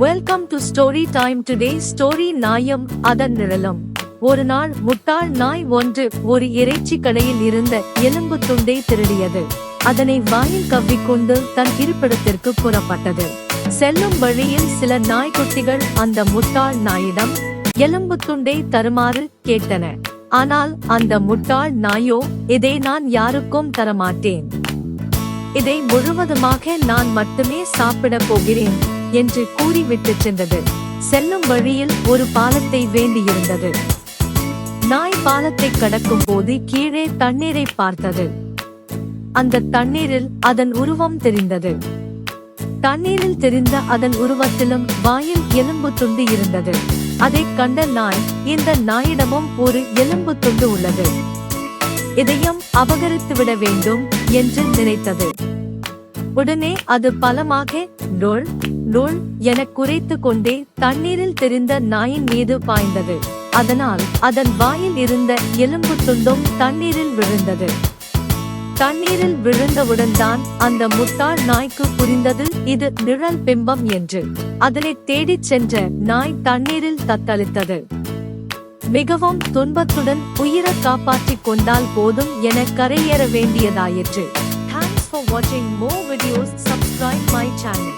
Welcome to story time. Today story நாயும் அதன் நிழலும். ஒரு நாள் முட்டாள் நாய் ஒன்று ஒரு இறைச்சி கடையில் இருந்த எலும்பு துண்டை திருடியது. அதனை வாயில் கவ்விக்கொண்டு தன் இருப்பிடத்திற்கு புறப்பட்டது. செல்லும் வழியில் சில நாய்க்குட்டிகள் அந்த முட்டாள் நாயிடம் எலும்பு துண்டை தருமாறு கேட்டன. ஆனால் அந்த முட்டாள் நாயோ, இதை நான் யாருக்கும் தரமாட்டேன், இதை முழுவதுமாக நான் மட்டுமே சாப்பிடப் போகிறேன் என்று கூறிவிட்டு சென்றது. செல்லும் வழியில் ஒரு பாலத்தை வேண்டியிருந்தது. நாய் பாலத்தை கடக்கும் போது கீழே தண்ணீரை பார்த்தது. அந்த தண்ணீரில் அதன் உருவம் தெரிந்தது. தண்ணீரில் தெரிந்த அதன் உருவத்திலும் வாயில் எலும்பு துண்டு இருந்தது. அதை கண்ட நாய், இந்த நாயிடமும் ஒரு எலும்பு துண்டு உள்ளது, இதையும் அபகரித்துவிட வேண்டும் என்று நினைத்தது. உடனே அது பலமாக டோல் டோல் என குரைத்து கொண்டே தண்ணீரில் தெரிந்த நாயின் மீது பாய்ந்தது. அதனால் அதன் வாயில் இருந்த எலும்பு துண்டும் தண்ணீரில் விழுந்தது. தண்ணீரில் விழுந்தவுடன் தான் அந்த முட்டாள் நாய்க்கு புரிந்தது இது நிழல் பிம்பம் என்று. அதனை தேடிச் சென்ற நாய் தண்ணீரில் தத்தளித்தது. மிகவும் துன்பத்துடன் உயிரை காப்பாற்றிக் கொண்டால் போதும் என கரையேற வேண்டியதாயிற்று. Thanks for watching more videos. Subscribe my channel.